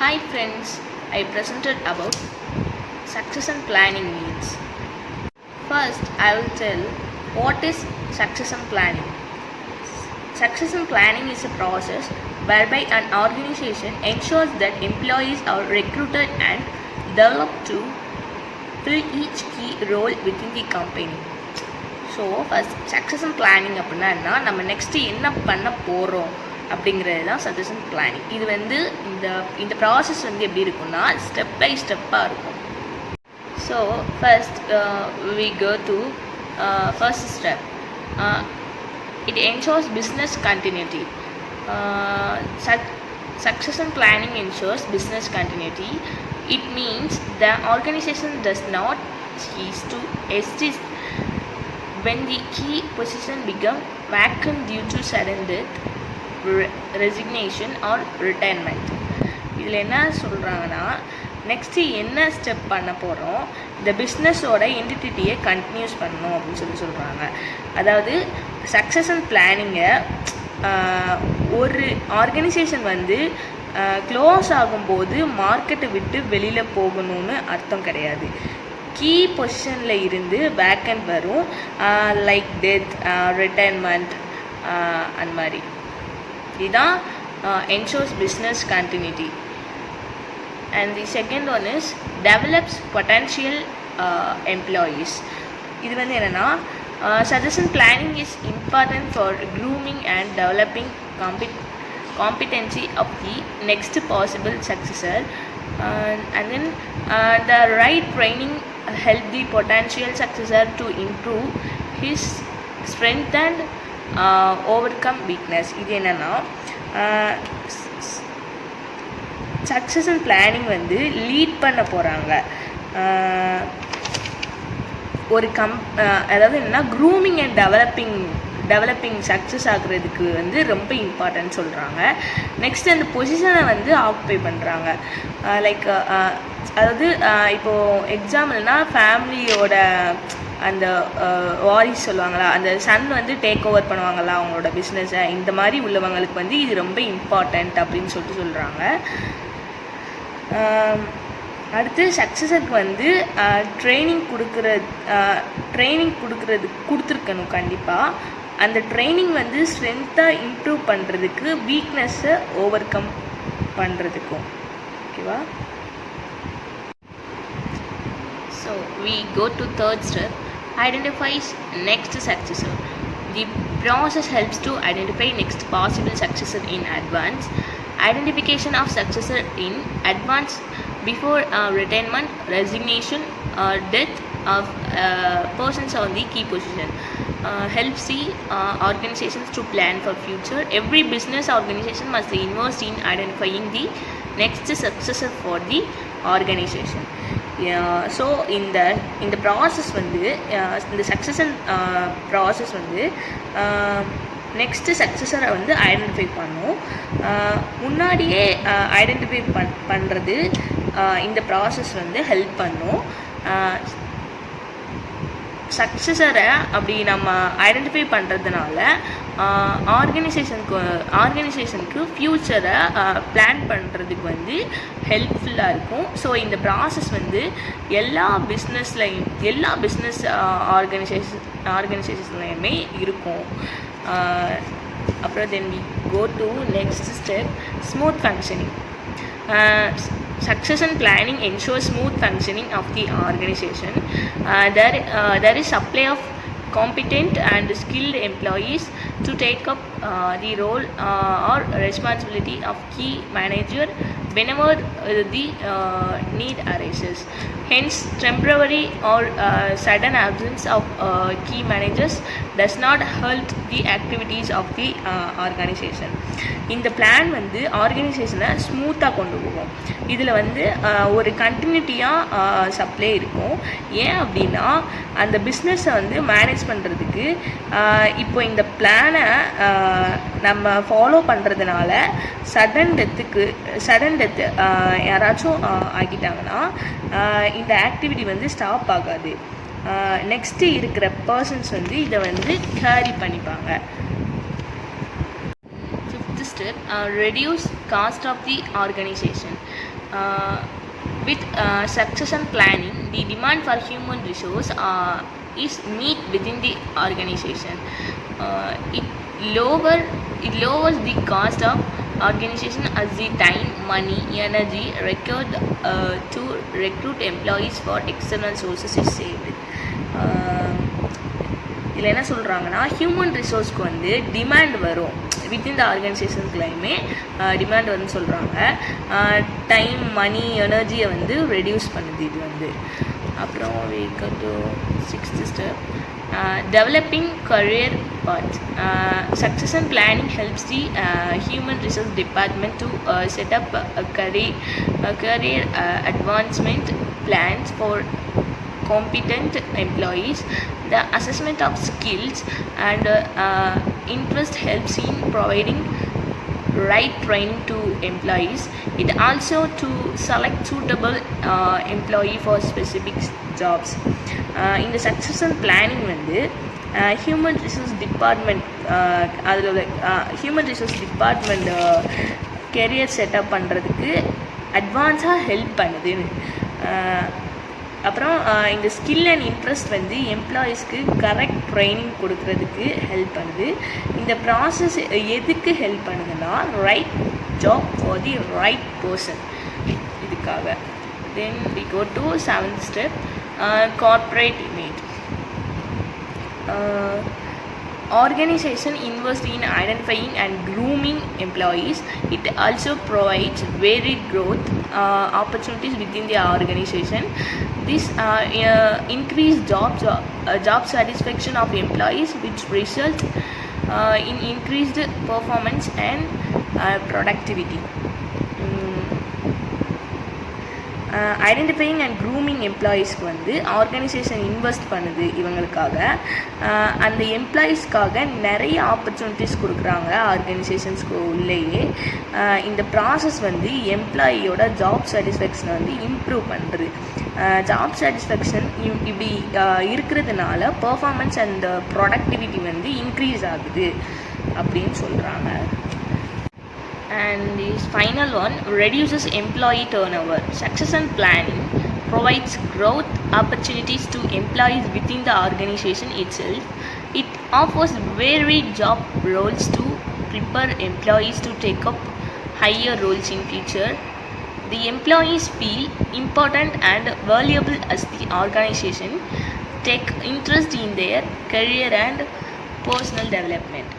Hi friends, I presented about succession planning needs. First, I will tell what is succession planning. Succession planning is a process whereby an organization ensures that employees are recruited and developed to fill each key role within the company. So first succession planning அப்படின்னா நம்ம next என்ன பண்ண போகிறோம் அப்படிங்கிறது தான் succession planning. இது வந்து இந்த ப்ராசஸ் வந்து எப்படி இருக்குன்னா ஸ்டெப் பை ஸ்டெப்பாக இருக்கும். So first we go to first step. It ensures business continuity. Succession planning ensures business continuity. It means the organization does not cease to exist when the key position become vacant due to sudden death, resignation or retirement. இதில் என்ன சொல்கிறாங்கன்னா next என்ன step பண்ண போகிறோம், இந்த பிஸ்னஸோட என்டிட்டியை continuous பண்ணணும் அப்படின்னு சொல்கிறாங்க. அதாவது சக்ஸஷன் பிளானிங்கை ஒரு ஆர்கனைசேஷன் வந்து க்ளோஸ் ஆகும்போது மார்க்கெட்டை விட்டு வெளியில் போகணும்னு அர்த்தம் கிடையாது. கீ பொசிஷனில் இருந்து வேக்கண்ட் வரும், லைக் டெத், ரிட்டைர்மெண்ட் அந்த மாதிரி. இதுதான் ensures business continuity. And the second one is develops potential employees. இது வந்து என்னென்னா suggestion planning is important for grooming and developing competency of the next possible successor, and then the right training help the potential successor to improve his strength and overcome weakness. இது என்னன்னா succession planning வந்து lead பண்ண போகிறாங்க. ஒரு அதாவது என்னென்னா grooming and developing success ஆகுறதுக்கு வந்து ரொம்ப இம்பார்ட்டன்ட் சொல்கிறாங்க. நெக்ஸ்ட் அந்த பொசிஷனை வந்து ஆக்குபை பண்ணுறாங்க. லைக் அதாவது இப்போது எக்ஸாம்பிள்னால் ஃபேமிலியோட அந்த வாரிஸ் சொல்லுவாங்களா, அந்த சன் வந்து டேக் ஓவர் பண்ணுவாங்களா அவங்களோட பிஸ்னஸை, இந்த மாதிரி உள்ளவங்களுக்கு வந்து இது ரொம்ப இம்பார்ட்டண்ட் அப்படின்னு சொல்கிறாங்க. அடுத்து சக்ஸஸருக்கு வந்து ட்ரைனிங் கொடுத்துருக்கணும் கண்டிப்பாக. அந்த ட்ரைனிங் வந்து ஸ்ட்ரென்த்தாக இம்ப்ரூவ் பண்ணுறதுக்கு, வீக்னஸை ஓவர் கம் பண்ணுறதுக்கும். ஓகேவா? So we go to third step. Identifies next successor. The process helps to identify next possible successor in advance. Identification of successor in advance before retirement, resignation or death of persons on the key position helps the organizations to plan for future. Every business organization must invest in identifying the next successor for the organization. So இந்த process வந்து இந்த succession process வந்து next சக்ஸஸரை வந்து identify பண்ணும். முன்னாடியே identify பண்ணுறது இந்த process வந்து ஹெல்ப் பண்ணும். சக்ஸஸரை அப்படி நம்ம ஐடென்டிஃபை பண்ணுறதுனால ஆர்கனைசேஷனுக்கு ஃப்யூச்சரை பிளான் பண்ணுறதுக்கு வந்து ஹெல்ப்ஃபுல்லாக இருக்கும். ஸோ இந்த ப்ராசஸ் வந்து எல்லா பிஸ்னஸ் ஆர்கனைசேஷன்லையுமே இருக்கும். அப்புறம் then we go to next step, smooth functioning. Succession planning ensures smooth functioning of the organization. There is supply of competent and skilled employees to take up the role or responsibility of key manager whenever the need arises. Hence, temporary or sudden absence of key managers does not halt the activities of the organization. இந்த plan வந்து ஆர்கனைசேஷனை ஸ்மூத்தாக கொண்டு போகும். இதில் வந்து ஒரு கண்டினியூட்டியாக supply இருக்கும். ஏன் அப்படின்னா அந்த பிஸ்னஸை வந்து மேனேஜ் பண்ணுறதுக்கு இப்போ இந்த பிளானை நம்ம ஃபாலோ பண்ணுறதுனால சடன் டெத்து யாராச்சும் ஆகிட்டாங்கன்னா இந்த ஆக்டிவிட்டி வந்து ஸ்டாப் ஆகாது. நெக்ஸ்ட்டு இருக்கிற பர்சன்ஸ் வந்து இதை வந்து கேரி பண்ணிப்பாங்க. step, reduce cost of the organization. With succession planning, the demand for human resource is meet within the organization. It lowers the cost of organization as the time, money, energy required to recruit employees for external sources is saved. இதில் என்ன சொல்கிறாங்கன்னா, human ரிசோர்ஸ்க்கு வந்து demand வரும், within the ஆர்கனைசேஷன்ஸ்லையுமே demand வரும்னு சொல்கிறாங்க. Time, மணி, எனர்ஜியை வந்து reduce பண்ணுது இது வந்து. அப்புறம் we go to 6th step, developing career path. Succession planning helps the human resource department to set up a career advancement plans for competent employees. The assessment of skills and interest helps in providing right training to employees. It also to select suitable employee for specific jobs. In the succession planning வந்து human resource department அதில் human resource department career setup பண்ணுறதுக்கு அட்வான்ஸாக help பண்ணுதுன்னு. அப்புறம் இந்த skill and interest வந்து எம்ப்ளாயீஸ்க்கு correct training கொடுக்கறதுக்கு help பண்ணுது. இந்த ப்ராசஸ் எதுக்கு ஹெல்ப் பண்ணுதுன்னா, right job for the right person, இதுக்காக. தென் we go to 7th step, corporate image. Organization invests in identifying and grooming employees. It also provides varied growth opportunities within the organization. This increase job satisfaction of employees, which result in increased performance and productivity. Identifying and grooming எம்ப்ளாயீஸ்க்கு வந்து organisation invest பண்ணுது இவங்களுக்காக. அந்த எம்ப்ளாயீஸ்க்காக நிறைய opportunities கொடுக்குறாங்க ஆர்கனைசேஷன்ஸ்க்கு உள்ளேயே. இந்த process வந்து எம்ப்ளாயியோட ஜாப் சாட்டிஸ்ஃபேக்ஷனை வந்து இம்ப்ரூவ் பண்ணுறது. ஜாப் சாட்டிஸ்ஃபேக்ஷன் இப்படி இருக்கிறதுனால பர்ஃபார்மன்ஸ் அண்ட் ப்ரொடக்டிவிட்டி வந்து இன்க்ரீஸ் ஆகுது அப்படின்னு சொல்கிறாங்க. And this final one, reduces employee turnover. Succession planning provides growth opportunities to employees within the organization itself. It offers varied job roles to prepare employees to take up higher roles in future. The employees feel important and valuable as the organization take interest in their career and personal development.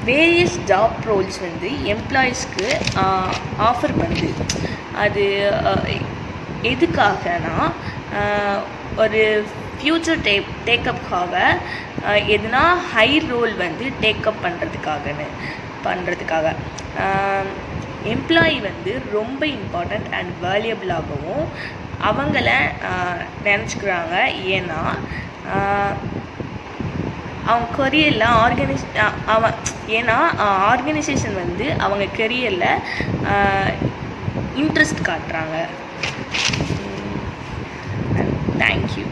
Various job Rolle's வந்து எம்ப்ளாயீஸ்க்கு offer பண்ணுது. அது எதுக்காகனா, ஒரு future டேக்கப்புக்காக, எதுனா high role வந்து take up பண்ணுறதுக்காக employee வந்து ரொம்ப இம்பார்ட்டண்ட் அண்ட் வேல்யூபிளாகவும் அவங்கள நினச்சிக்கிறாங்க. ஏன்னா அவங்க கரியரில் ஆர்கனைசேஷன் வந்து அவங்க கரியரில் இன்ட்ரெஸ்ட் காட்டுறாங்க. தேங்க்யூ.